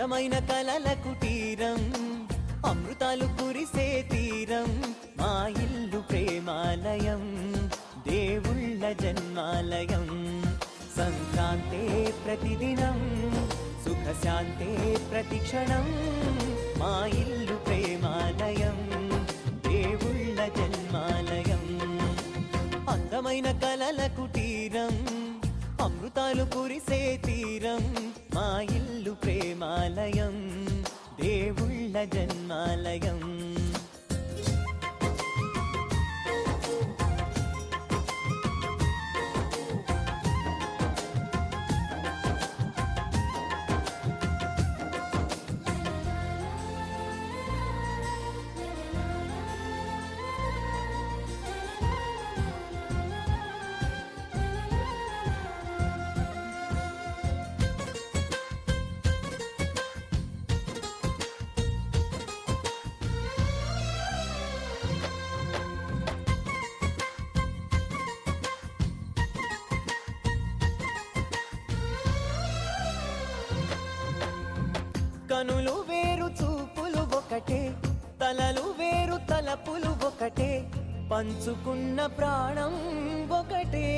అందమైన కలల కుటీరం, అమృతాలు కురిసే తీరం, మా ఇల్లు ప్రేమాలయం, దేవుళ్ళ జన్మాలయం. సంక్రాంతే ప్రతిదినం, సుఖశాంతే ప్రతిక్షణం, మా ఇల్లు ప్రేమాలయం, దేవుళ్ళ జన్మాలయం. అందమైన కలల కుటీరం, అమృతాలు కురిసే తీరం, మా ఇల్లు ప్రేమాలయం, దేవుళ్ళ జన్మాలయం. కనులు వేరు చూపులు ఒకటే, తలలు వేరు తలపులు ఒకటే, పంచుకున్న ప్రాణం ఒకటే.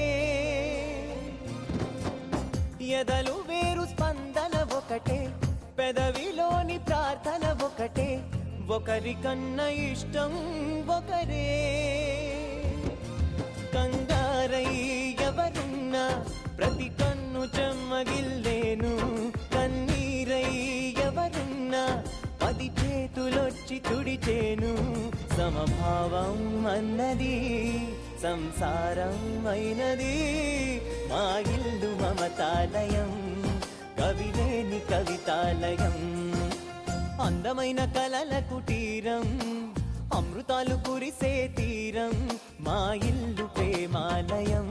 ఎదలు వేరు స్పందన ఒకటే, పెదవిలోని ప్రార్థన ఒకటే, ఒకరికన్నా ఇష్టం ఒకరే. కంగారై ఎవరున్నా ప్రతి కన్ను చెమ్మగిల్లేను, కన్నీరై ఎవరున్నా 10 చేతులొచ్చి తుడిచేను. సమభావం అన్నది సంసారం అయినది, మా ఇల్లు మమతాలయం, కవిలేని కవితాలయం. అందమైన కలల కుటీరం, అమృతాలు కురిసే తీరం, మా ఇల్లు ప్రేమాలయం,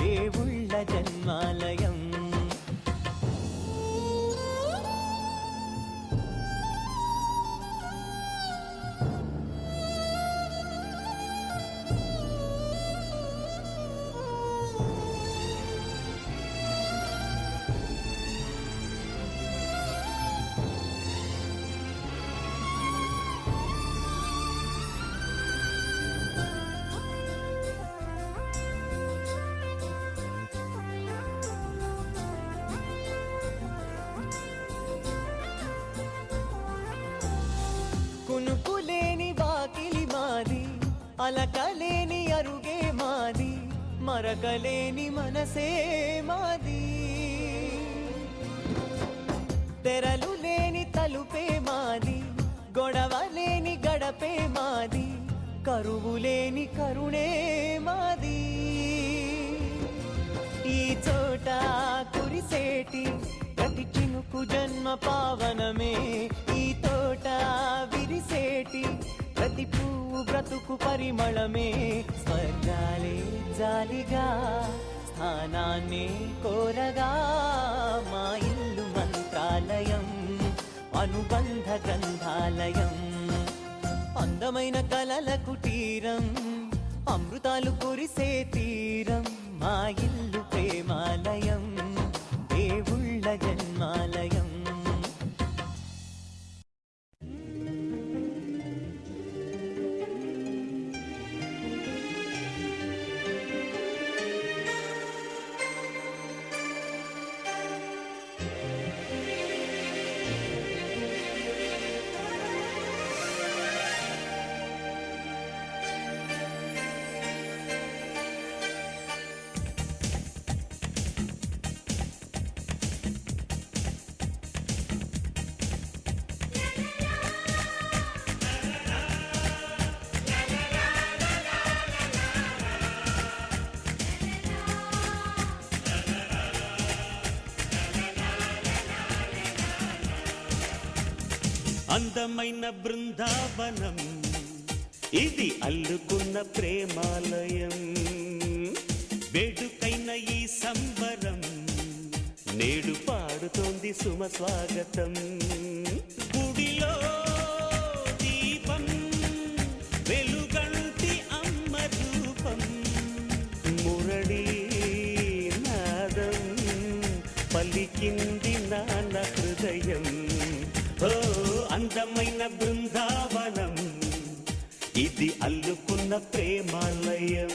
దేవుళ్ళ జన్మాలయం. కునుకులేని వాకిలి మాది, అలకలేని అరుగే మాది, మరకలేని మనసే మాది. తెరలు లేని తలుపే మాది, గొడవలేని గడపే మాది, కరువులేని కరుణే మాది. ఈ చోట కురిసేటి ప్రతి చినుకు జన్మ పావనమే, ఈ తోట విరిసేటి ప్రతి పువ్వు బ్రతుకు పరిమళమే. స్వర్గాలే జాలిగా స్థానాన్ని కోరగా, మా ఇల్లు మంత్రాలయం, అనుబంధ గ్రంథాలయం. అందమైన కలల కుటీరం, అమృతాలు కురిసే తీరం, మా ఇల్లు ప్రేమాలయం, దేవుళ్ళ జన్మాలయం. అందమైన బృందావనం ఇది, అల్లుకున్న ప్రేమాలయం, వేడుకైన ఈ సంబరం నేడు పాడుతోంది సుమ స్వాగతం. గుడిలో దీపం వెలుగంటి అమ్మ రూపం, మురళీ నాదం పలికింది నాన్న హృదయం. అందమైన బృందావనం ఇది అల్లుకున్న ప్రేమాలయం.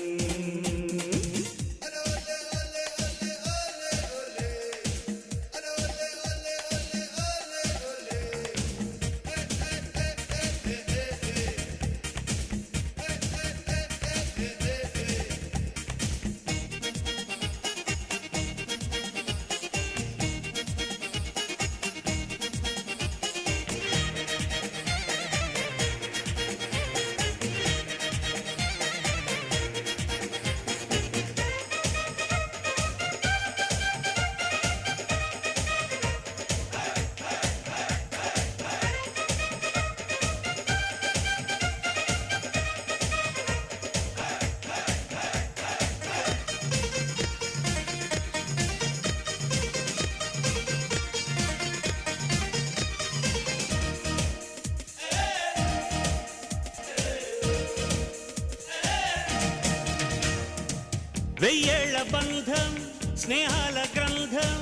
వెయ్యేళ్ల బంధం స్నేహాల గ్రంథం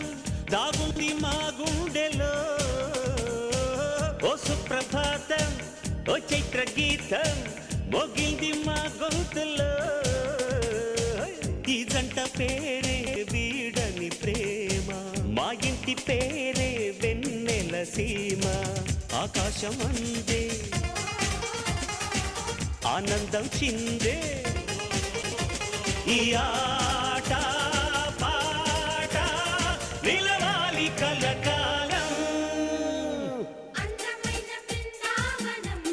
దాగుంది మా గుండెలో. ఓ సుప్రభాతం ఓ చైత్ర గీతం మోగింది మా గొంతులో. ఈ జంట పేరే వీడని ప్రేమ, మా ఇంటి పేరే వెన్నెల సీమ. ఆకాశం అందే ఆనందం చిందే ఈ ఆట పాట నిలవాలి కలకాలం.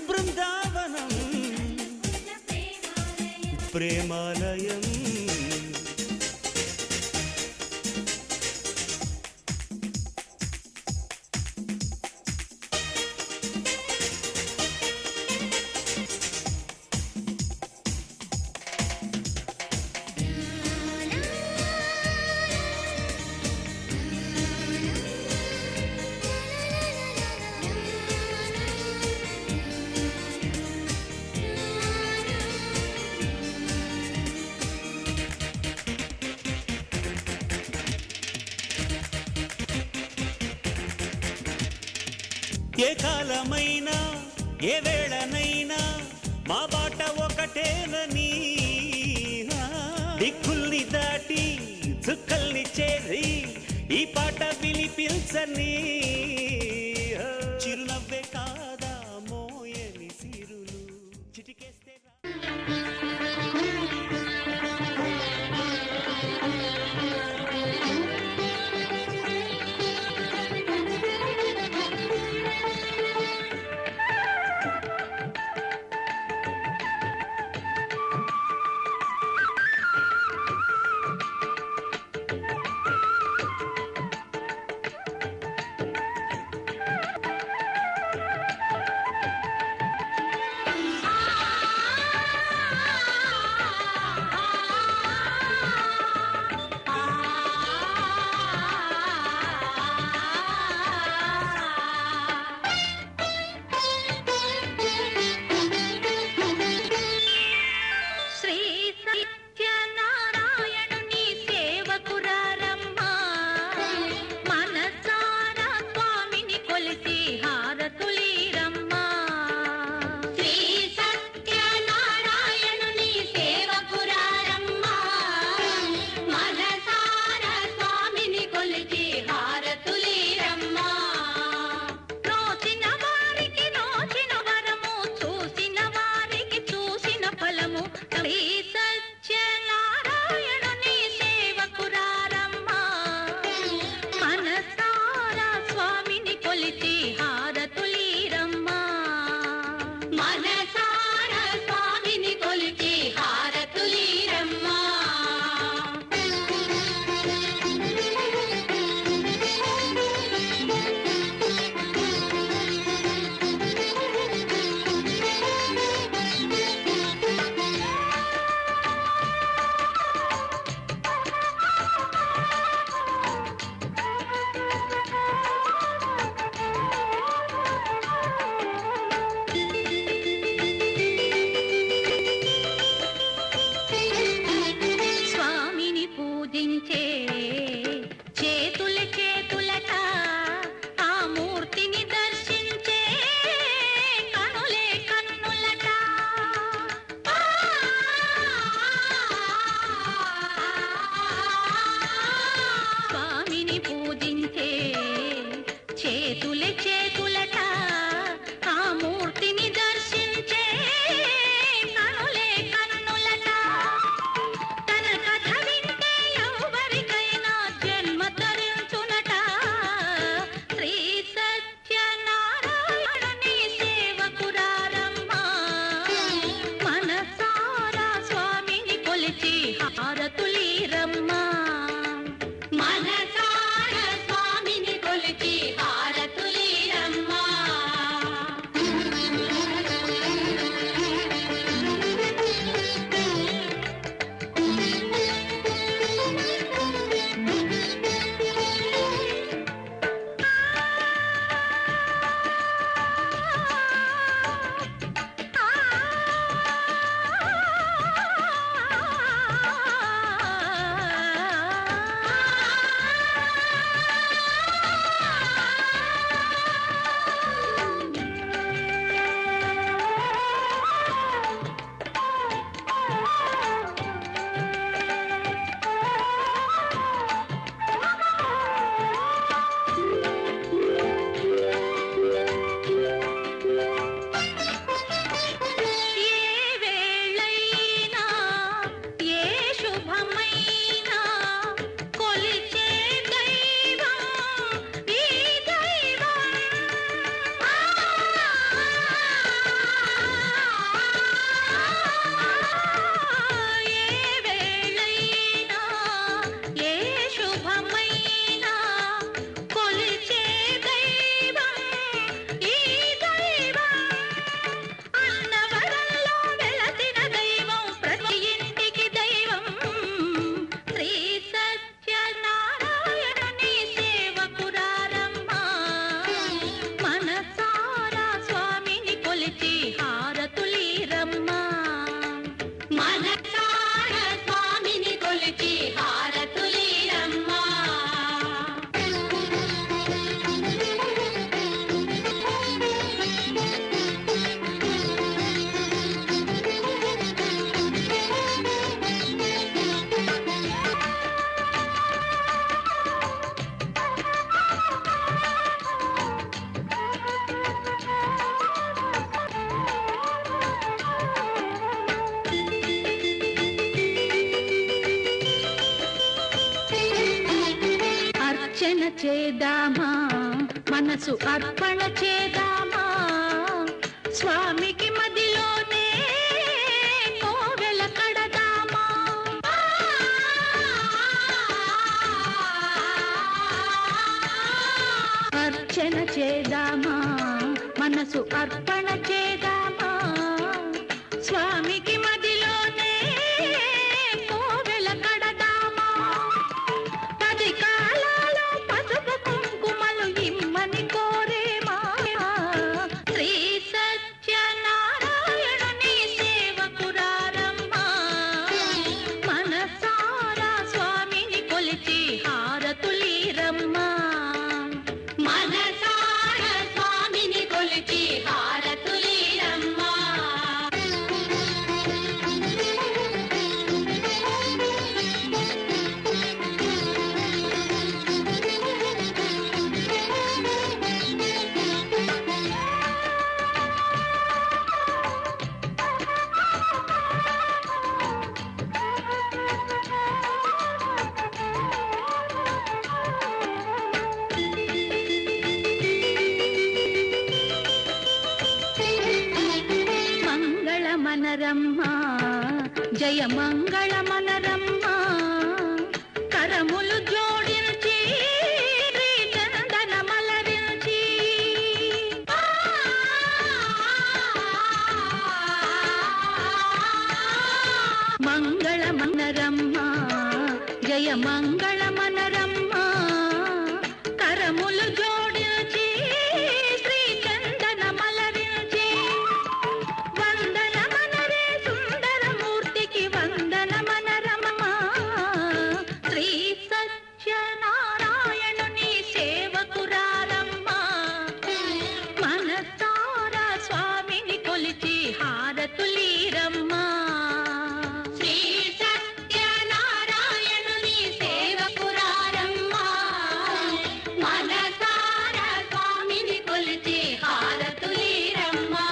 బృందావనం ప్రేమాలయం. ఏ కాలమైనా ఏ వేళనైనా మా బాట ఒకటేనని. దిక్కుల్ని దాటి చుక్కల్ని చేరి ఈ పాట వినిపించని. చిరునవ్వే కాదా మోయని సిరులు చిటికేస్తే అర్చన చేద్దామా మనసు అర్పణ చేద్దామా స్వామికి మదిలోనే కోవెల కడదామా అర్చన చేద్దామా మనసు అర్పణ చేద్దామా స్వామికి మదిలోనే కోవెల కడదామా పది కాలాలో పసుపు కుంకుమలు ఇమ్మని కోరేమా శ్రీ సత్యనారాయణుని సేవకురారమ్మా మనసారా స్వామిని కొలిచి హారతులీరమ్మా మనసారా స్వామిని కొలిచి హారతులీరమ్మా మంగళమనరమ్మా జయ మంగళమనరమ్మా కరములు జోడించి శ్రీ చందనమలరించి మంగళమనరమ్మా జయ మంగళమనరమ్మా కరములు జోడించి శ్రీ చందనమలరించి వందనమనరే సుందరమూర్తికి వందనమనరమ్మా శ్రీ సత్యనారాయణుని సేవకురారమ్మా మనసారా స్వామిని కొలిచి హారతులీరమ్మా శ్రీ సత్యనారాయణుని సేవకురారమ్మా మనసారా స్వామిని కొలిచి హారతులీరమ్మా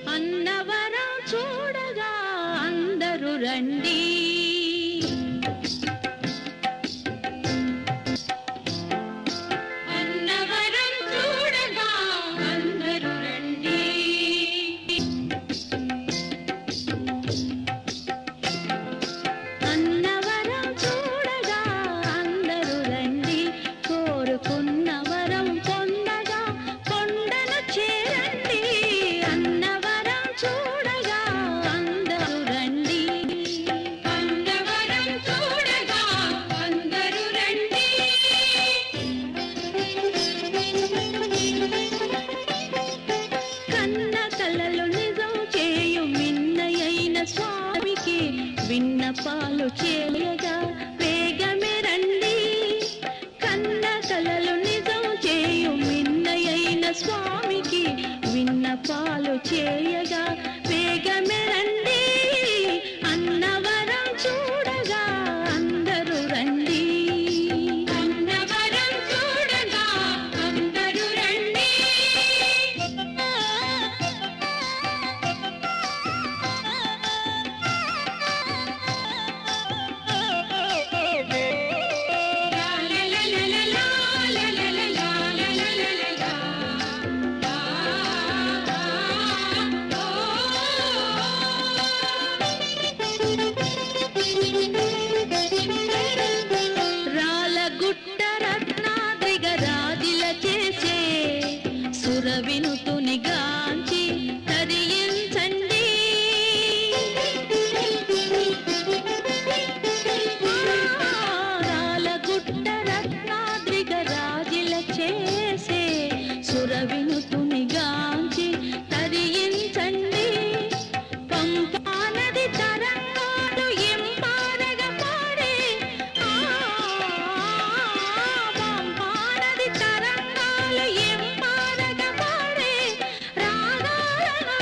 అన్నవరం చూడగా అందరూ రండి అన్నవరం చూడగా అందరూ రండి అన్నవరం చూడగా అందరూ రండి కోరుకున్న వరం పొందగా కొండను చేరండి అన్నవరం చూడగా అందరూ రండి అన్నవరం చూడగా అందరూ రండి కన్న కలలు నిజం చేయు మిన్నయైన స్వామికి విన్నపాలు చేయగా వేగమే రండి కన్న కలలు నిజం చేయు మిన్నయైన స్వామికి విన్నపాలు చేయగా వేగమే రండి అన్నవరం చూడగా అందరూ రండి అన్నవరం చూడగా అందరూ రండి వినుతుని గాంచి తరించండి. రాలగుట్ట రత్నాద్రిగ రాజిల చేసే సుర వినుతుని గాంచి తరించండి. పంపానది తరంగాలు ఎంపారగ పాడే, పంపానది తరంగాలు ఎంపారగ పాడే, రాగాలను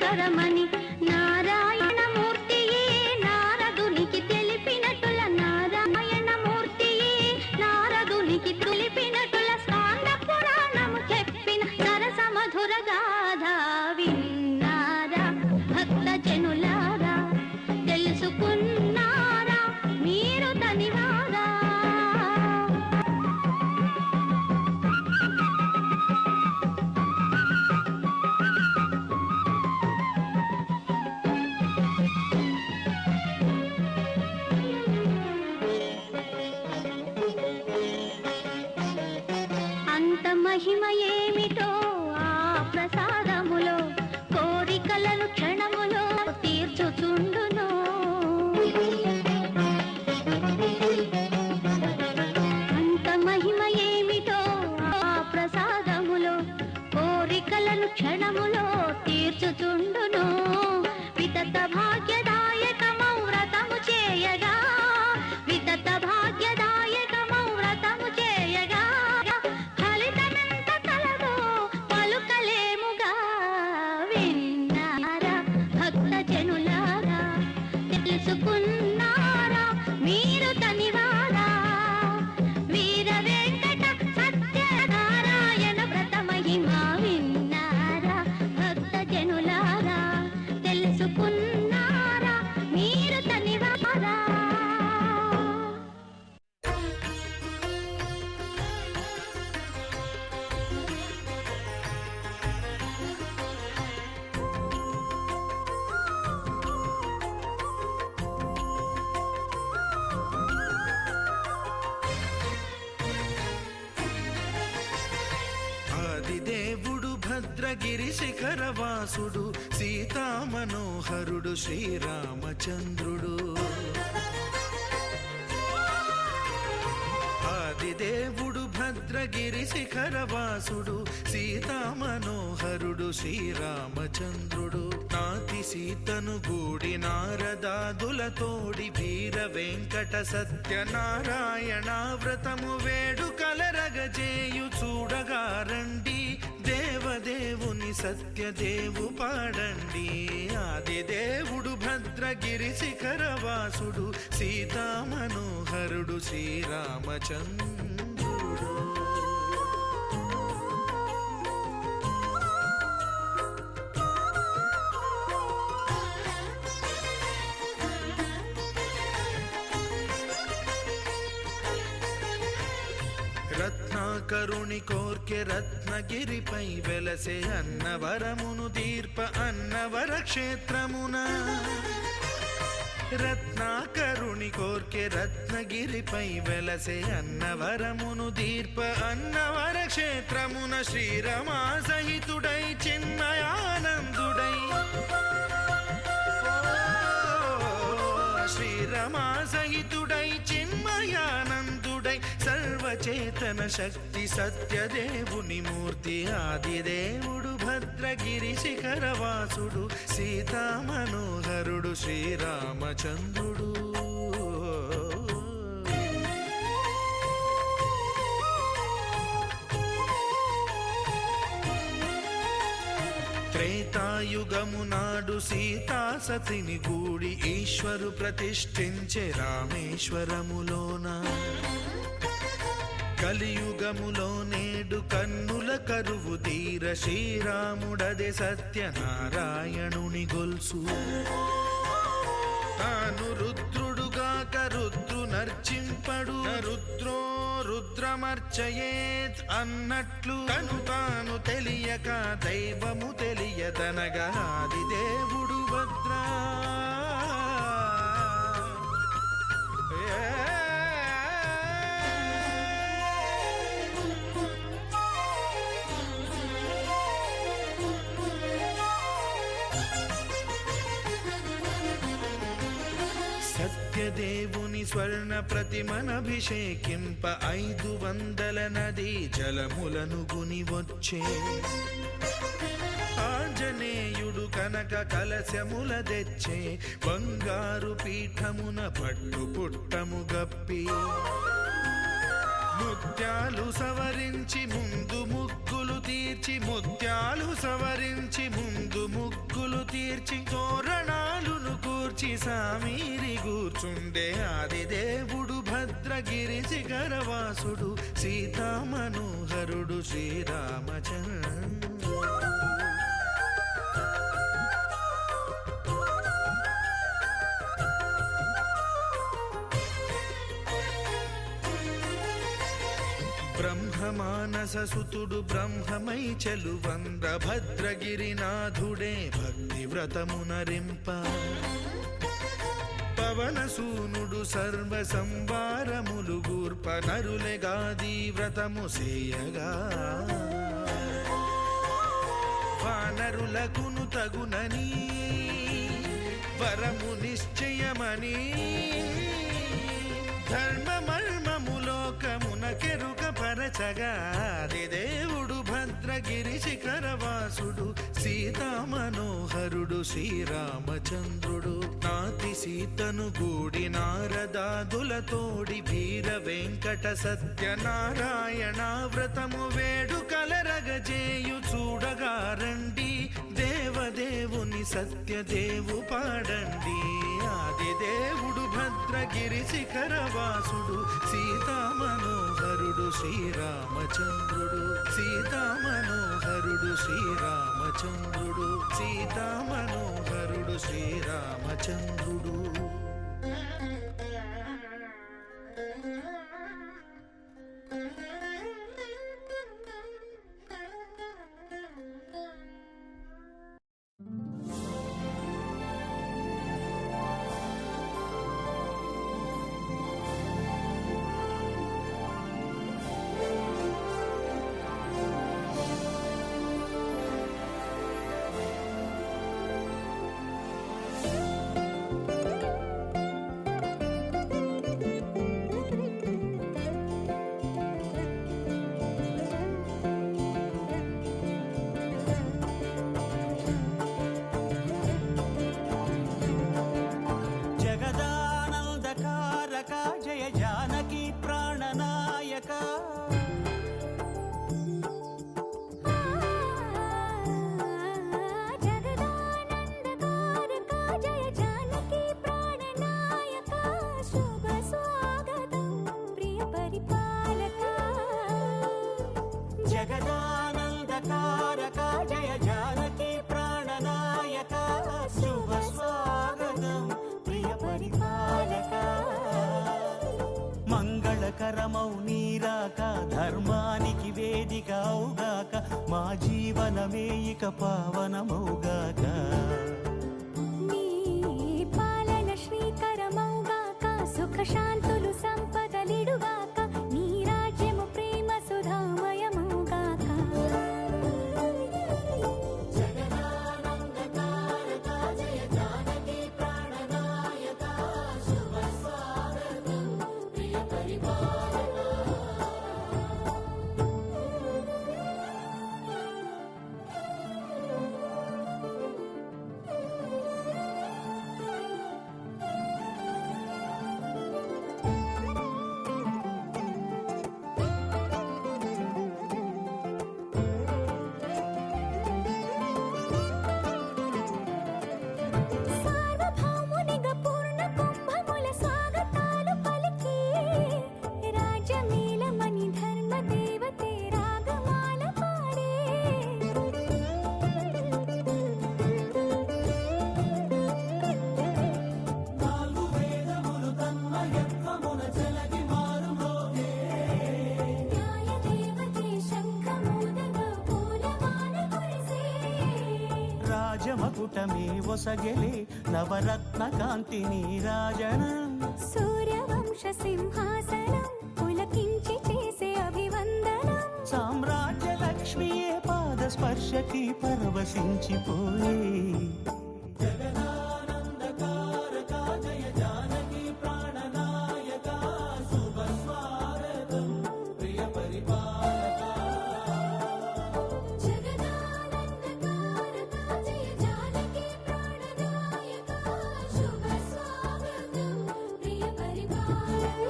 వరమని నారాయణమూర్తియే నారదునికి తెలిపినట్టుల నారాయణమూర్తియే నారదునికి తెలిపినట్టుల స్కాంద పురాణము చెప్పిన సరస మధుర గాథ విన్నారా భక్త జనులారా తెలుసుకున్నారా మీరు తనివారా అంత మహిమ ఏమిటో ఆ ప్రసాదములో కోరికలను క్షణములో తీర్చుచుండును అంత మహిమ ఏమిటో ఆ ప్రసాదములో కోరికలను క్షణములో తీర్చుచుండును వితత భాగ్యదాయకమౌ వ్రతము చేయగా వితత భాగ్యదాయకమౌ వ్రతము చేయగా ఫలితమెంత కలదో పలుకలేముగా విన్నారా భక్త జనులారా తెలుసుకున్నారా మీరు తనివారా వీర వెంకట సత్యనారాయణ వ్రత మహిమ విన్నారా భక్త జనులారా తెలుసుకున్నారా మీరు తనివారా ఆదిదేవుడు భద్రగిరి శిఖరవాసుడు సీతామనోహరుడు శ్రీరామచంద్రుడు ఆదిదేవుడు భద్రగిరి శిఖరవాసుడు సీతామనోహరుడు శ్రీరామచంద్రుడు నాతి సీతను గూడి నారదాదులతోడి వీర వెంకట సత్యనారాయణ వ్రతము వేడుకలరగజేయు చూడగా రండి దేవదేవుని సత్యదేవు పాడండి ఆదిదేవుడు భద్రగిరి శిఖరవాసుడు సీతామనోహరుడు శ్రీరామచంద్రుడు రత్నాకరుని కోర్కె రత్నగిరిపై వెలసే అన్నవరమును దీర్ప అన్నవర క్షేత్రమున రత్నాకరుని కోర్కె రత్నగిరిపై వెలసే అన్నవరమును దీర్ప అన్నవర క్షేత్రమున శ్రీరమా సహితుడై చిన్మయానందుడై శ్రీరమా సహితుడై చిన్మయానందుడై సర్వచేతన శక్తి సత్యదేవుని మూర్తి ఆదిదేవుడు భద్రగిరి శిఖరవాసుడు సీతామనోహరుడు శ్రీరామచంద్రుడు త్రేతాయుగము నాడు సీతా సతిని గూడి ఈశ్వరు ప్రతిష్ఠించే రామేశ్వరములోన కలియుగములో నేడు కన్నుల కరువు తీర శ్రీరాముడదే సత్యనారాయణుని గొల్సు తాను రుద్రుడుగాక రుద్రు నర్చింపడు రుద్రో రుద్రమర్చయేత్ అన్నట్లు తను తాను తెలియక దైవము తెలియదనగా ఆదిదేవుడు భద్రా సత్యదేవుని స్వర్ణ ప్రతిమనభిషేకింప 500 నదీ జలములను గుని వచ్చే ఆంజనేయుడు కనక కలశముల తెచ్చే బంగారు పీఠమున పట్టు పుట్టము గప్పి ముత్యాలు సవరించి ముందు ముగ్గులు తీర్చి ముత్యాలు సవరించి ముందు ముగ్గులు తీర్చి తోరణాలును కూర్చి సామీరి కూర్చుండే ఆదిదేవుడు భద్రగిరి శిఖరవాసుడు సీతామనోహరుడు శ్రీరామచంద్రుడు. బ్రహ్మమానససుతుడు బ్రహ్మమై చెలువంద భద్రగిరినాథుడే భక్తి వ్రతమునరింప పవనసూనుడు సర్వ సంవారములు గూర్ప నరులెగాది వ్రతము సేయగా వానరులకును తగునని వరము నిశ్చయమని ధర్మమర్మములోకమునకెరుక పరచగా దేవుడు భద్రగిరి శిఖరవాసుడు సీతామనోహరుడు శ్రీరామచంద్రుడు. నాతి సీతను గూడి నారదాదులతోడి వీర వెంకట సత్యనారాయణ వ్రతము వేడుకలరగజేయు చూడగా రండి దేవదేవుని సత్యదేవు పాడండి. ఆదిదేవుడు భద్రగిరి శిఖరవాసుడు సీతామనోహరుడు శ్రీరామచంద్రుడు. సీతామనోహరుడు శ్రీరామచంద్రుడు. సీతామనోహరుడు శ్రీరామచంద్రుడు. జయ జానకి ప్రాణనాయక జగదానందకారక జయ జానకి ప్రాణనాయక శుభ స్వాగతం ప్రియ పరిపాలక. జగదానందకారక జయ జానకి ప్రాణనాయక శుభ స్వాగతం ప్రియ పరిపాలక. మంగళకరమౌ నీరాక ధర్మానికి వేదిక అవుగాక మా జీవనమే ఇక పావనమౌగాక. నీ పాలన శ్రీకరమౌగాక సుఖ శాంతులు సంపదలిడుగాక నీ రాజ్యము ప్రేమ సుధామయమౌగాక. జగదానందకారక జయ జానకి ప్రాణనాయక శుభ స్వాగతం ప్రియ పరిపాలక. సార్వభౌమునిగా పూర్ణ కుంభముల స్వాగతాలు పలికి రాజమేళమణి ధర్మ దేవతే రాగమాల పాడే. నాలుగు వేదములు తన్మయత్వమున చెలగి మారుమోగే. న్యాయ దేవతే శంఖమూదగా పూలమాల కురిసే. రాజమకుటమే ఒసగెలే నవరత్న కాంతి నీరాజనం. సూర్యవంశ సింహాసనం పులకించి చేసే అభివందనం. సామ్రాజ్య లక్ష్మియే పాద స్పర్శకి పరవశించిపోయే. జగదానందకారక జయ జానకి ప్రాణనాయక శుభ స్వాగతం ప్రియ పరిపాలక. జగదానందకారక జయ జానకి ప్రాణనాయక శుభ స్వాగతం ప్రియ పరిపాలక.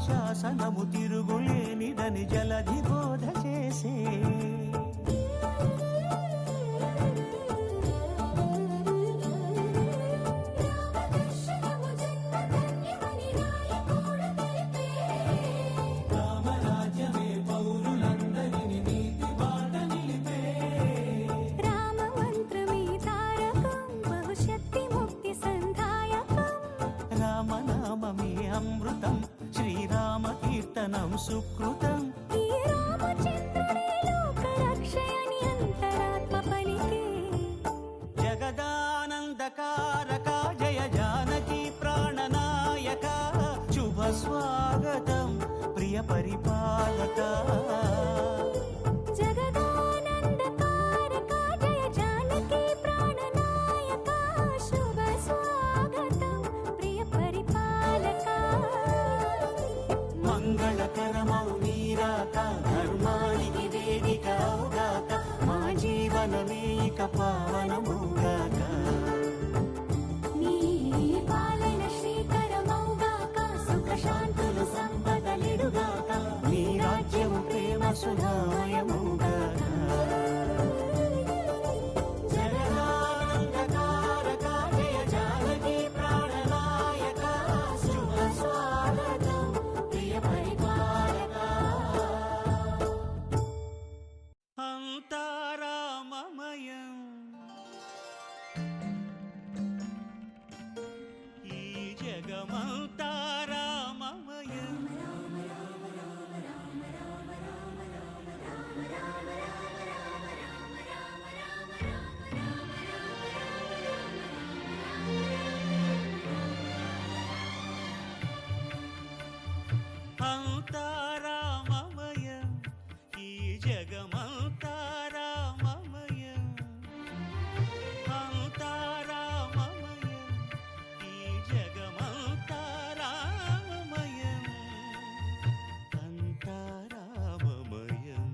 శాసనము తిరుగులేనిదని జలధి బోధ చేసే రామదర్శనము జన్మధన్యమని రాయకూడ తెలిపే రామరాజ్యమే పౌరులందరిని నీతి బాట నిలిపే రామమంత్రమే తారకం బహుశక్తి ముక్తి సంధాయకం రామనామమే అమృతం శ్రీరామ కీర్తనం సుకృతం ఈ రామచంద్రుడే లోకరక్షయని అంతరాత్మ పలికే జగదానందకారక జయ జానకి ప్రాణనాయక శుభ స్వాగతం ప్రియ పరిపాలక జగదానందకారక జయ జానకి ప్రాణనాయక శుభ స్వాగతం ప్రియ పరిపాలక మంగళకరమౌ నీరాక ధర్మానికి వేదిక అవుగాక మా జీవనమే ఇక పావనముగాక నీ పాలన శ్రీకరమౌగాక సుఖ శాంతులు సంపదలిడుగాక నీ రాజ్యము ప్రేమ సుధామయముగాక జగదానందకారక జయ జానకి ప్రాణనాయక శుభ స్వాగతం ప్రియ పరిపాలక అంతారామమయం ఈ జగమంతారామమయం అంతారామమయం ఈ జగమంతారామమయం అంతారామమయం ఈ జగమంతారామమయం అంతారామమయం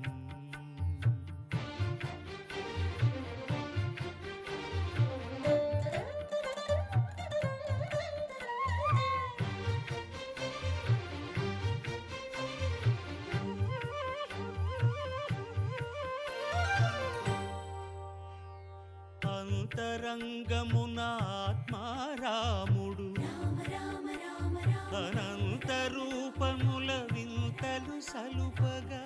అంతరంగమున ఆత్మారాముడు అనంత రూపముల వింతలు సలుపగా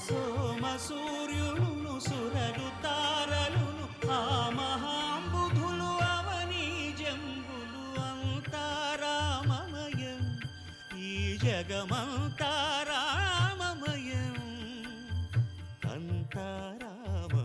సోమ సూర్యులను సురలు తారలును ఆ మహాంబుధులు అవనీ జంబులు అంతారామమయం ఈ జగమంతారామమయం అంతారామమయం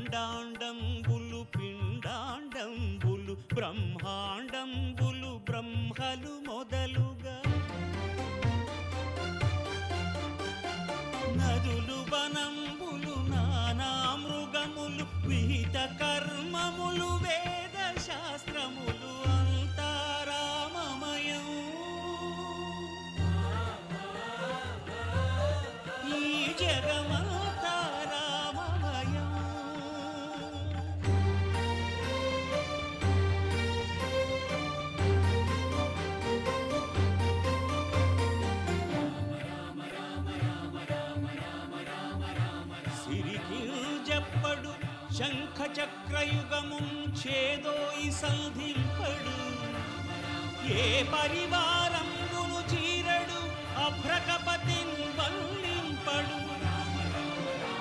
అండాండంబులు పిండాండంబులు బ్రహ్మాండంబులు బ్రహ్మలు మొదలుగా నదులు వనంబులు నానా మృగములు విహిత కర్మములు వేద శాస్త్రములు అంతారామమయం ఈ జగమంతారామమయం సిరికింజప్పడు శంఖ చక్రయుగముంచేదోయి సంధింపడు ఏ పరివారంబును చీరడు అభ్రకపతిన్ వల్లింపడు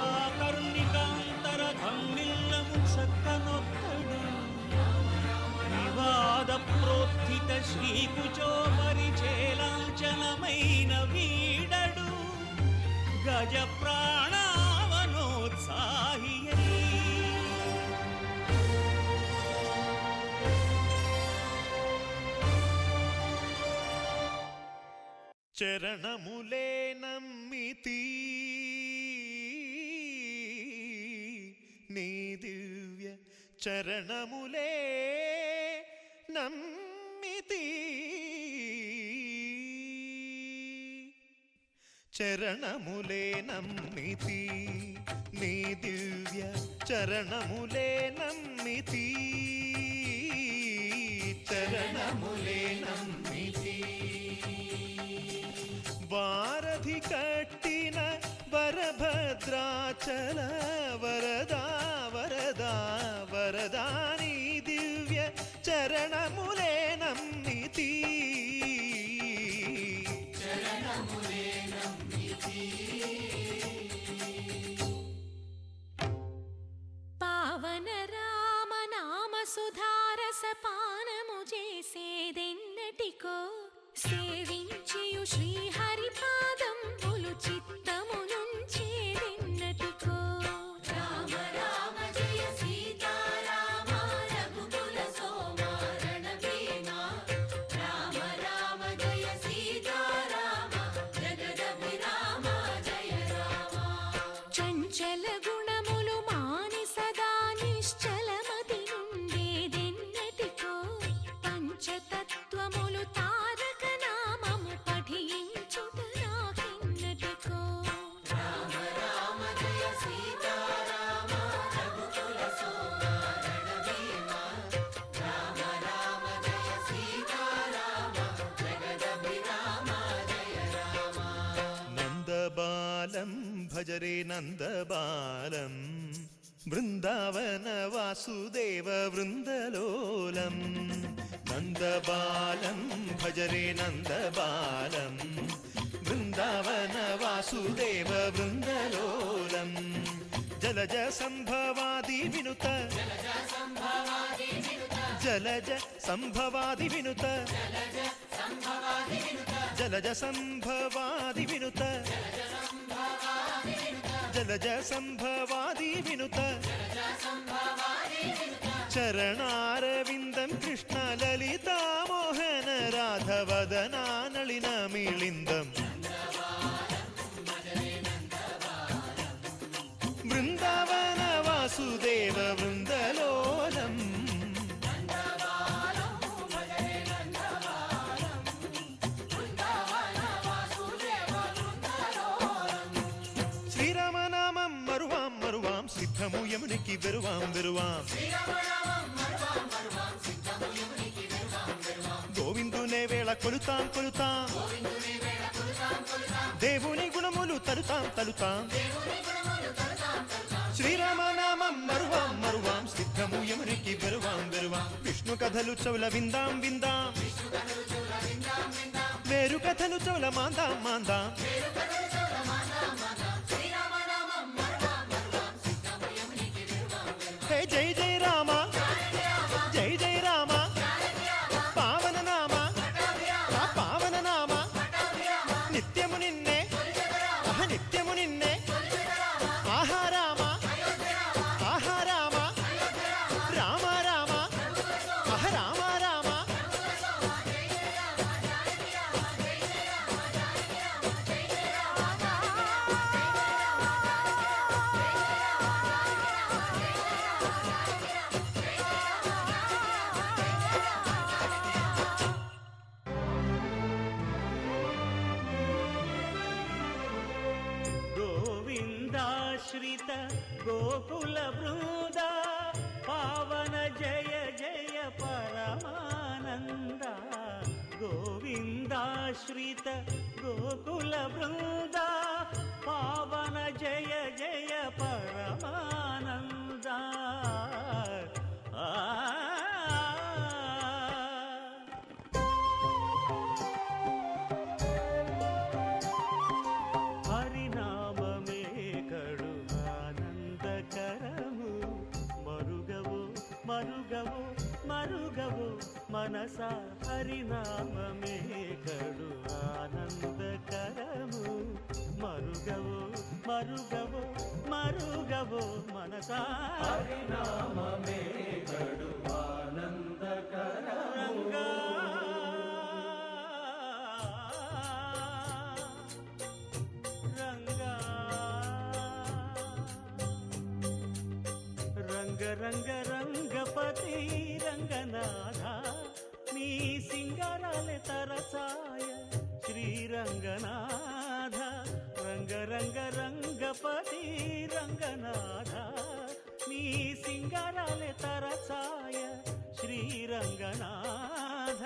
ఆ కరుణికాంతర ధమ్మిల్లము చక్కనొక్కడు వివాద ప్రోత్థిత శ్రీకుచో పరిచేలాంచనమైన వీడడు గజ ప్రాణావనోత్సాహియై చరణములే నమ్మితి చరణములే నమ్మితి చరణములే నమ్మితి నీ దివ్య చరణములే నమ్మితి చరణములే నమ్మితి వారధి కట్టిన వరభద్రాచల వరదా వరదా వరదా నీ దివ్య చరణములే నమ్మితి చరణములే నమ్మితి పావన రామ నామ సుధారస పానము చేసేదెన్నటికో సేవించియు శ్రీహరి పాదంబులు చిత్తమునుంచేదెన్నటికో రామ రామ జయ సీతారామ రఘుకుల సోమ రణభీమ రామ రామ జయ సీతారామ జగదభిరామ జయ రామ చంచల గుణములు మాని సదా నిశ్చలమతి నుండేదెన్నటికో పంచతత్వములు తారక నామము పఠించుట నాకెన్నటికో రామ రామ జయ సీతారామ రఘుకుల సోమ రణభీమ రామ రామ జయ సీతారామ జగదభిరామ జయ రామ నందబాలం భజరే నందబాలం బృందావన వాసుదేవ వృందలోలం నందబాలం భజరే నందబాలం బృందావన వాసుదేవ వృందలోలం జలజ సంభవాది వినుత జలజ సంభవాది వినుత జలజ సంభవాది వినుత జలజ సంభవాది వినుత చరణారవిందం కృష్ణ లలితా మోహన రాధవదనా నళిన మిళిందం బృందావన వాసుదేవ వృందలోలం శ్రీరామనామం మరువాం మరువాం సిద్ధము యమునికి వెరువాం వెరువాం గోవిందునే వేళ కొలుతాం కొలుతాం దేవుని గుణములు తలుతాం తలుతాం శ్రీరామనామం మరువాం మరువాం సిద్ధము యమునికి వెరువాం వెరువాం విష్ణు కథలు చౌల విందాం విందాం వేరు కథలు చౌల మాందాం మాందాం హే జై జై రామ జై జై రామ పావన నామ ఆ పావన నామ నిత్యము నిన్నే నిత్యము నిన్నే ఆహా రామ ఆహా రామ రామ రామ ఆహ రామ రామ గోవిందాశ్రిత గోకుల బృంద పావన జయ జయ పరమానంద గోవిందాశ్రిత గోకుల బృంద పావన జయ జయ పరమానంద హరినామమే కడు ఆనందకరము మరుగవు మరుగవు మరుగవు మనస హరినామమే కడు ఆనందకరము మరుగవు మరుగవు మరుగవు మనస హరినామమే కడు ఆనందకరము రంగ రంగ రంగ రంగనాథ రంగ రంగ రంగపతి రంగనాథ నీ సింగారాలే తరచాయ శ్రీరంగనాథ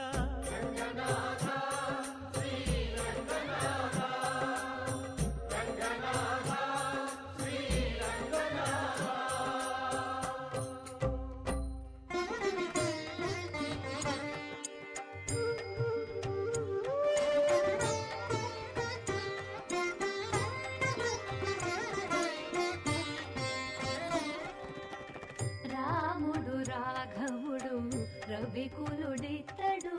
రాముడు రాఘవుడు రవికులుడితడు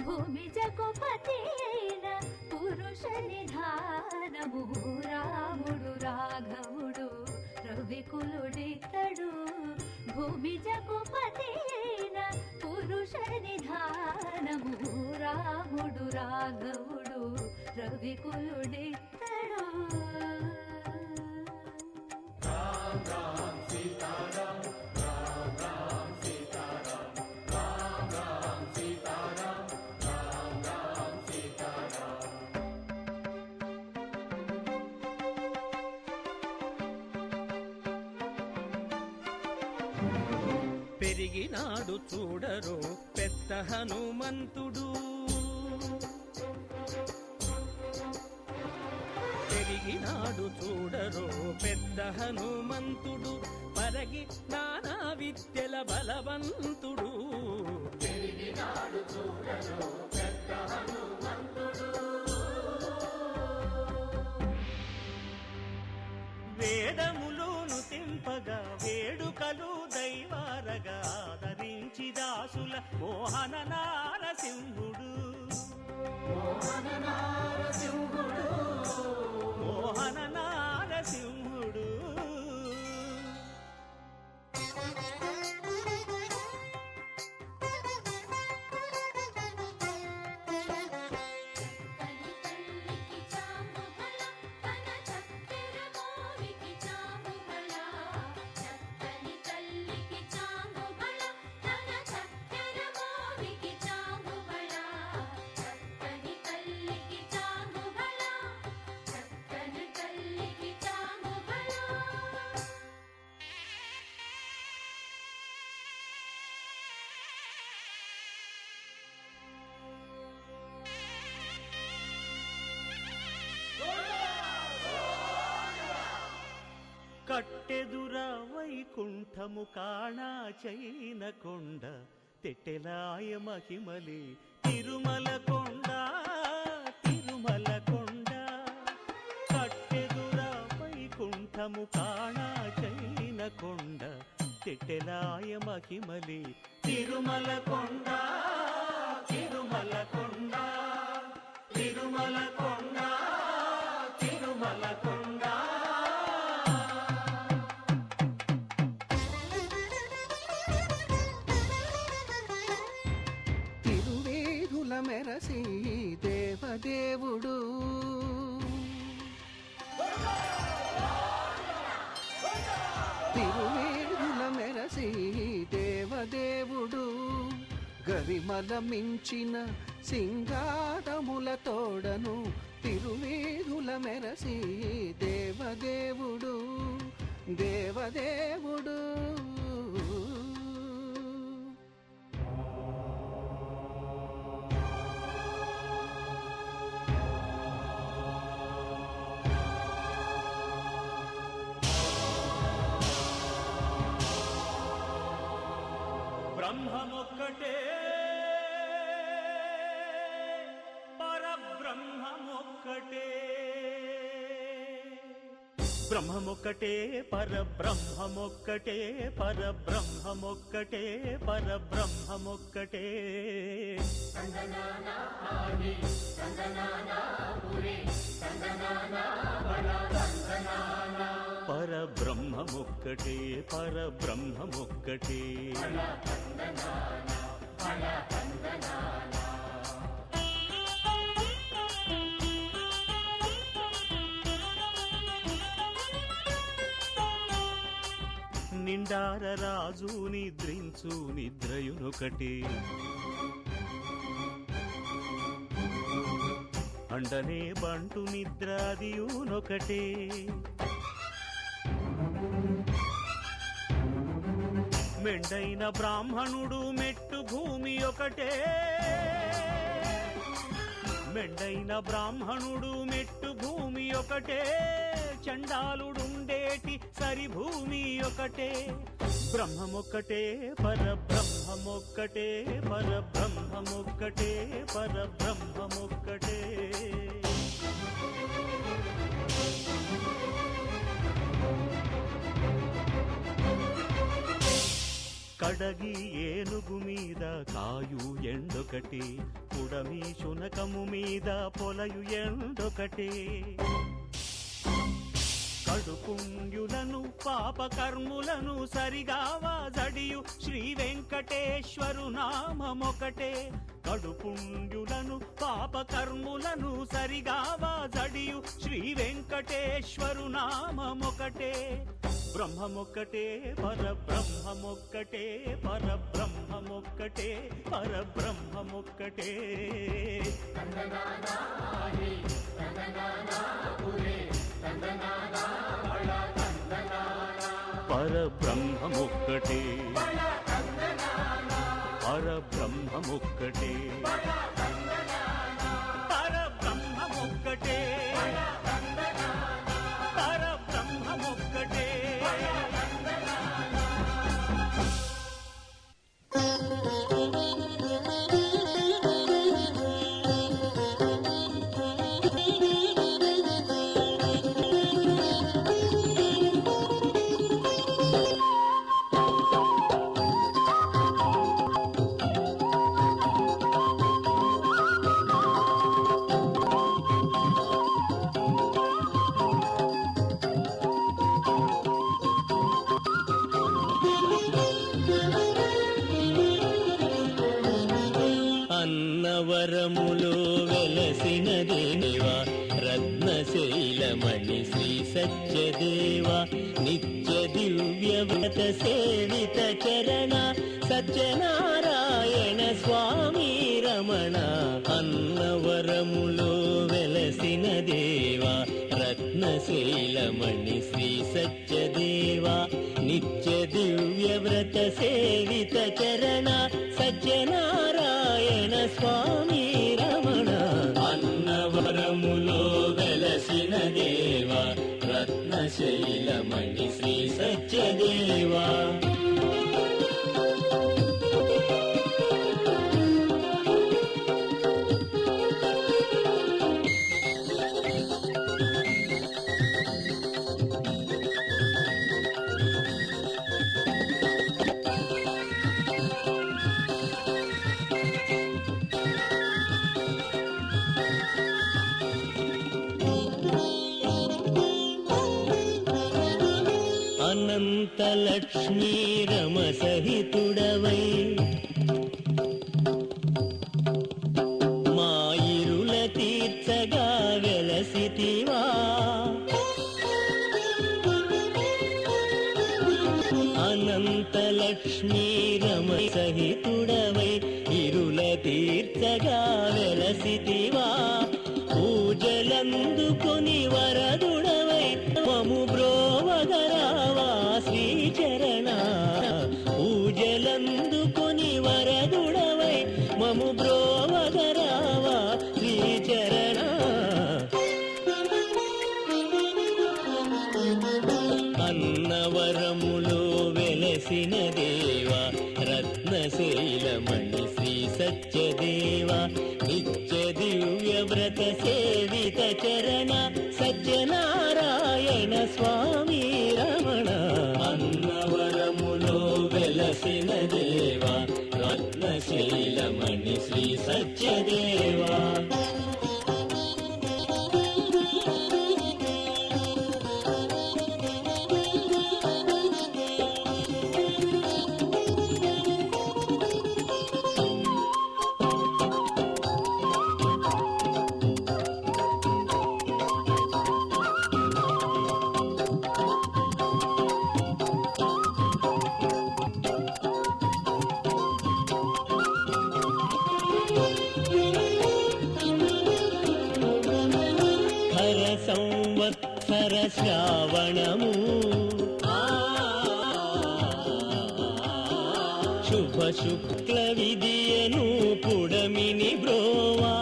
భూమి జగపతి అయిన పురుష నిధానము రాముడు రాఘవుడు రవికులుడితడు భూమి జగపతి అయిన పురుష నిధానము రాముడు రాఘవుడు రవికులుడితడు పెరిగినాడు చూడరో పెద్ద హనుమంతుడు పెరిగినాడు చూడరో పెద్ద హనుమంతుడు పరగి నానా విద్యల బలవంతుడు పెరిగినాడు చూడరో పెద్ద హనుమంతుడు వేదములోను తెంపగా వేడుకలు దైవారగా ఆదరించి దాసుల మోహన నారసింహుడు మోహన నారసింహుడు కట్టెదుర వైకుంఠము కాణా చైన కొండ తెట్టెలాయ మహిమలి తిరుమల కొండ తిరుమల కొండ కట్టెదుర వైకుంఠము కాణా చైన కొండ తెట్టెలాయ మహిమలి తిరుమల కొండ తిరుమల కొండ తిరుమల కొండ తిరుమల కొండ మెరసి దేవదేవుడు తిరువేడుల మెరసి దేవదేవుడు గరిమల మించిన సింగారముల తోడను తిరువేడుల మెరసి దేవదేవుడు దేవదేవుడు బ్రహ్మమొక్కటే పరబ్రహ్మమొక్కటే బ్రహ్మమొక్కటే పరబ్రహ్మమొక్కటే పరబ్రహ్మమొక్కటే పరబ్రహ్మమొక్కటే పరబ్రహ్మమొక్కటే పరబ్రహ్మమొక్కటే నిండార రాజు నిద్రించు నిద్రయునొకటే బండనే బంటు నిద్ర అదియునొకటే మెండైన బ్రాహ్మణుడు మెట్టు భూమి ఒకటే మెండైన బ్రాహ్మణుడు మెట్టు భూమి ఒకటే చండాలుడుండేటి సరి భూమి ఒకటే బ్రహ్మమొక్కటే పరబ్రహ్మమొక్కటే పరబ్రహ్మమొక్కటే పరబ్రహ్మమొక్కటే కడగి ఏనుగు మీద కాయు ఎండొకటి పుడమి శునకము మీద పొలయు ఎండొకటే కడుపుండ్యులను పాపకర్ములను సరిగావా జడియు శ్రీ వెంకటేశ్వరు నామమొకటే కడుపుండ్యులను పాపకర్ములను సరిగావా జడియు శ్రీ వెంకటేశ్వరు నామమొకటే బ్రహ్మమొక్కటే పరబ్రహ్మమొక్కటే పరబ్రహ్మమొక్కటే పరబ్రహ్మమొక్కటే పరబ్రహ్మమొక్కటే పరబ్రహ్మమొక్కటే పరబ్రహ్మమొక్కటే పరబ్రహ్మమొక్కటే అన్నవరములో వెలసిన దేవా రత్నశైలమణి శ్రీ సత్యదేవా నిత్య దివ్య వ్రత సేవిత చరణ సత్యనారాయణ స్వామి రమణ అన్నవరములో వెలసిన దేవా రత్నశైలమణి శ్రీ సత్యదేవా నిత్య దివ్య వ్రత సేవిత చరణ సత్యనారాయణ స్వామి రమణ అన్నవరములో వెలసిన దేవా రత్నశైలమణి శ్రీ సత్యదేవా అనంతలక్ష్మీ రమ సహితుడవై మాయిరుల తీర్చగా వెలసితివా అనంతలక్ష్మీ రమ సహితుడవై ఇరుల తీర్చగా వెలసితివా పూజలందుకొని వరదుడవై మము బ్రోవగరావా శ్రీచరణ పూజలందుకొని వరదుడవై మము బ్రోవగరావా శ్రీచరణ అన్నవరములో వెలసిన దేవా రత్నశైలమణి శ్రీ సత్యదేవా నిత్య దివ్య వ్రత సేవిత చరణ సత్యనారాయణ స్వామి రమణ అన్నవరములో వెలసిన దేవా రత్నశైలమణి శ్రీ సత్యదేవా సంవత్సర శ్రావణము శుభ శుక్ల విదియను పుడమిని బ్రోవా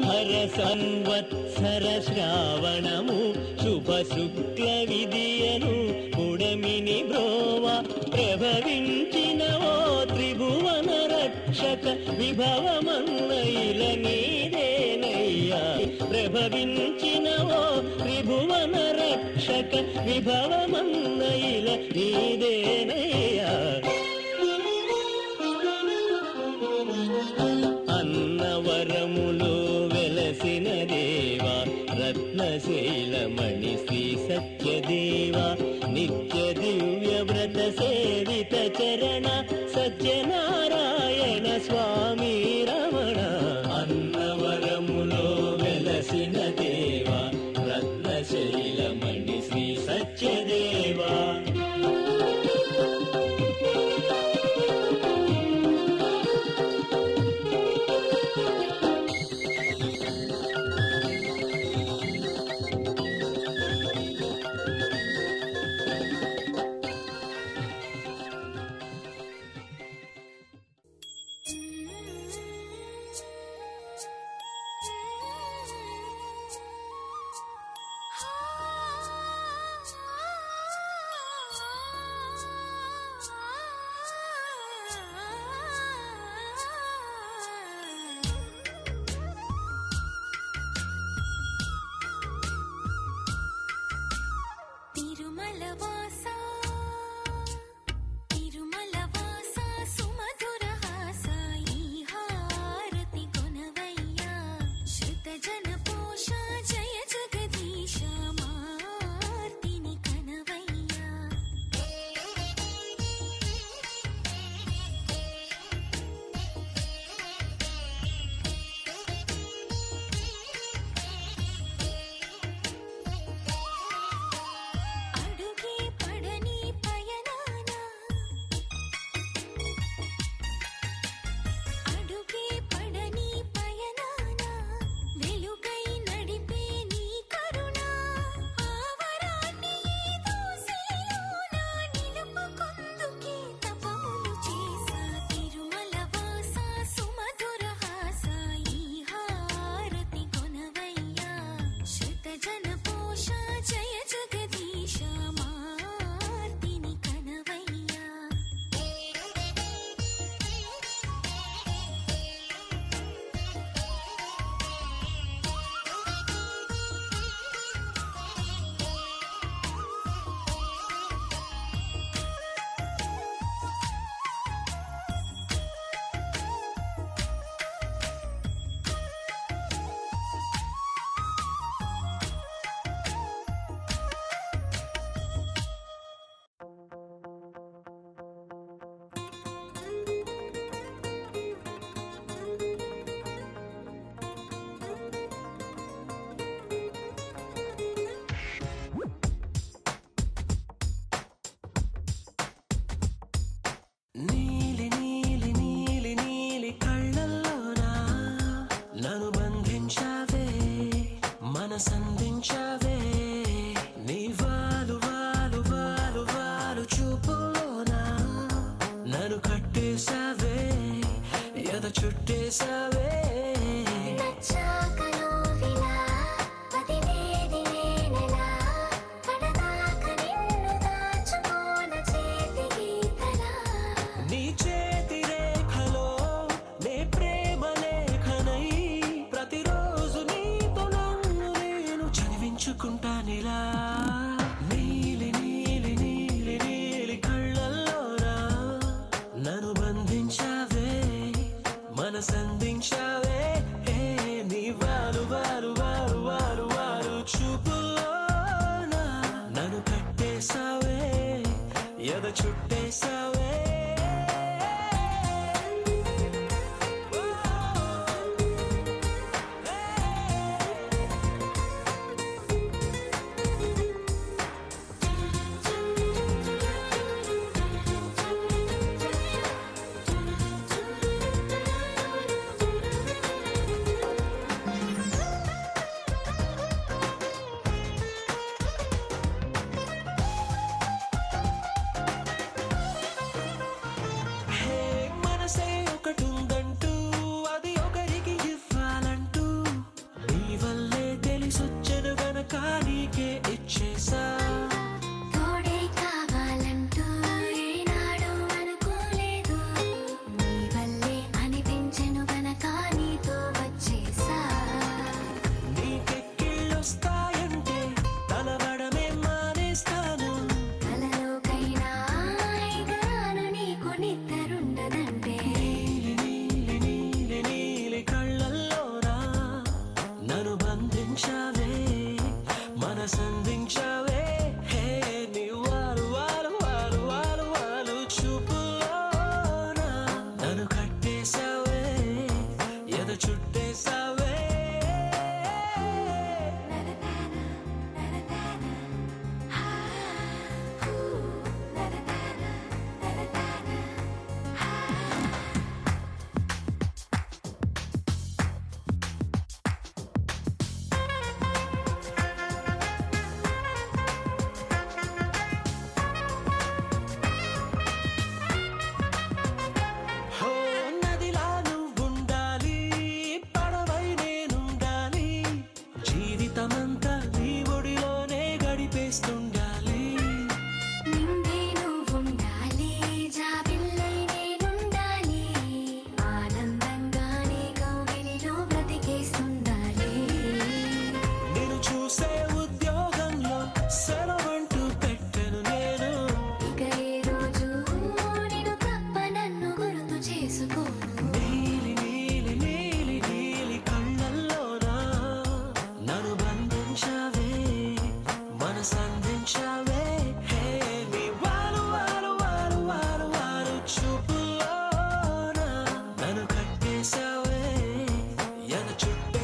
హర సంవత్సర శ్రావణము శుభ శుక్ల విదియను పుడమిని బ్రోవా ప్రభవించిన ఓ త్రిభువన రక్షక విభవమన్నైల నీదేనయ్యా ప్రభవించిన ఓ త్రిభువన రక్షక విభవమన్నైల నీదేనయ్యా అన్నవరములో వెలసిన దేవా రత్నశైలమణి శ్రీ సత్యదేవా నిత్య దివ్య వ్రత సేవిత చరణ సత్యనారాయణ స్వామి రమణ అన్నవరములో వెలసిన దేవా రత్నశైలమణి శ్రీ సత్యదేవా సంధించావే నీ వాలు వాలు వాలు వాలు చూపులోనా నన్ను కట్టేశావే ఎద చుట్టేశావే నీ చేతి రేఖలో నే ప్రేమ లేఖనై ప్రతిరోజు నీతో నన్ను నేను చదివించుకుంటానిలా నీలి నీలి నీలి నీలి కళ్ళల్లోనా నన్ను బంధించావే మనసందించావే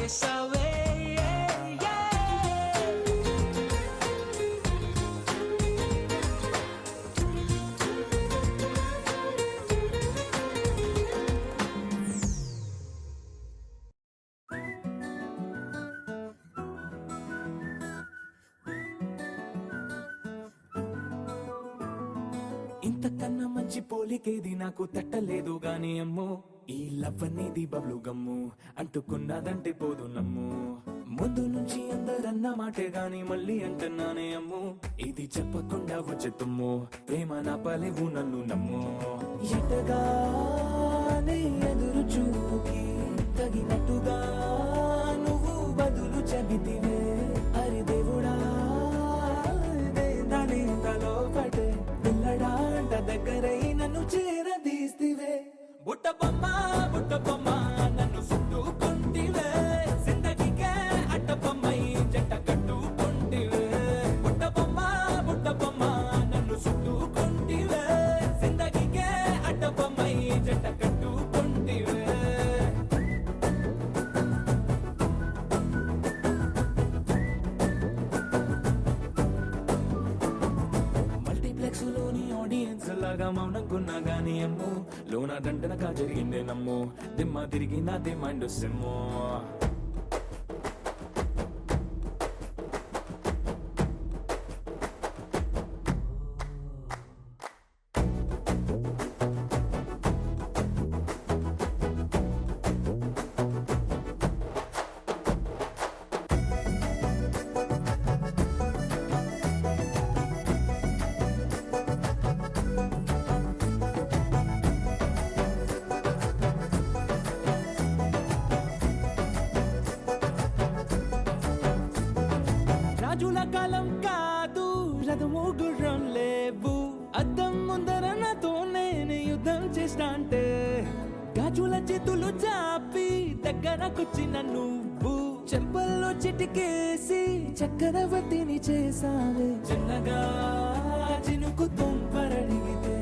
చేసావే ఇంతకన్నా మంచి పోలికేది నాకు తట్టలేదు గాని అమ్మో ఈ లవ్ అనేది బబ్లు గమ్ము అంటుకున్నదంటే పోదు నమ్ము ముందు నుంచి అందరన్న మాటే గాని మళ్ళీ అంటున్నానే అమ్ము ఇది చెప్పకుండా వచ్చే తుమ్ము ప్రేమ నా పలేవు నన్ను నమ్ము ఎటగానే ఎదురు చూపుకి తగినట్టుగా నువ్వు బదులు చెబితివే అరి దేవుడా దాని తలో పడే పిల్లడాంట దగ్గరై నన్ను చేరదీస్తివే బుట్ట బొమ్మ నన్ను చుట్టుకుంటివే జిందగీకే అట్ట బొమ్మై జంట కట్టుకుంటివే బుట్ట బొమ్మ నన్ను చుట్టుకుంటివే జిందగీకే అట్ట బొమ్మై జంట కట్టుకుంటివే మల్టీప్లెక్స్ లోని ఆడియన్స్ లాగా మౌనంకున్నా గానీ అమ్ము లోన దండనగా జరిగిందే నమ్ము దిమ్మ తిరిగి నాదే మైండ్ సిమ్ము రాజుల కాలం కాదు రథము గుర్రం లేవు అద్దం ముందర నాతో నేను యుద్ధం చేస్తా అంటే గాజుల చేతులు చాపి దగ్గరకొచ్చిన నువ్వు చెంపల్లో చిటికేసి చక్రవర్తిని చేసావే చిన్నగా చినుకు తుంపరడిగితే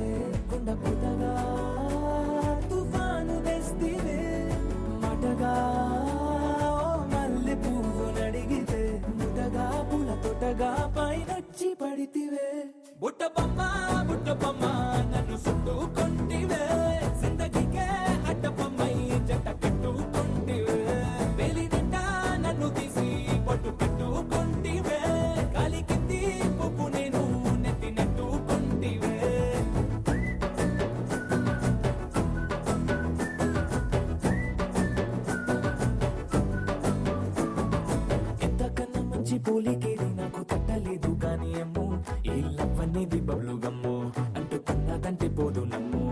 కుండ పుటగా తుఫాను తెస్తివే మాటగా మల్లె పువ్వు నడిగితే ముటగా పూల తోటగా పైనొచ్చి పడితివే బుట్ట బొమ్మ నన్ను చుట్టుకుంటివే జిందగీకే అడ్డ బొమ్మై జంట కట్టుకుంటివే వేలి నిండా నన్ను తీసి పట్టు కట్టుకుంటివే గాలి కింది పువ్వు నేను నెత్తి నెట్టుకుంటివే ఎంతకన్నా మంచి పోలికేది నాకు తట్టలేదు గాని అమ్ము ఈ లవ్ అనేది బబ్లు గమ్ము అంటుకున్నదంటే పోదు నమ్ము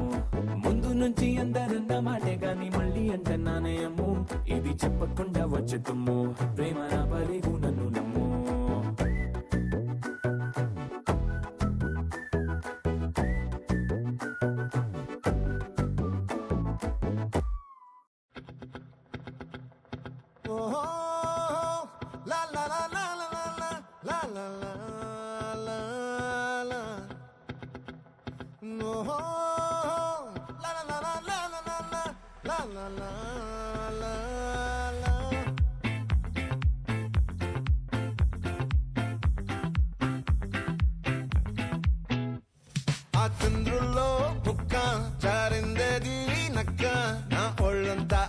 ముందు నుంచి అందరన్న మాటే గాని మళ్ళీ అంటున్నానే అమ్ము ఇది చెప్పకుండా వచ్చే తుమ్ము ప్రేమ నా పలేవు నన్ను నమ్ము La la la la la la la la la la la. No. La la la la la la la la la la la la. ఆ చంద్రుల్లో బుక్క చారిందేది నక్క నా ఒళ్ళంతా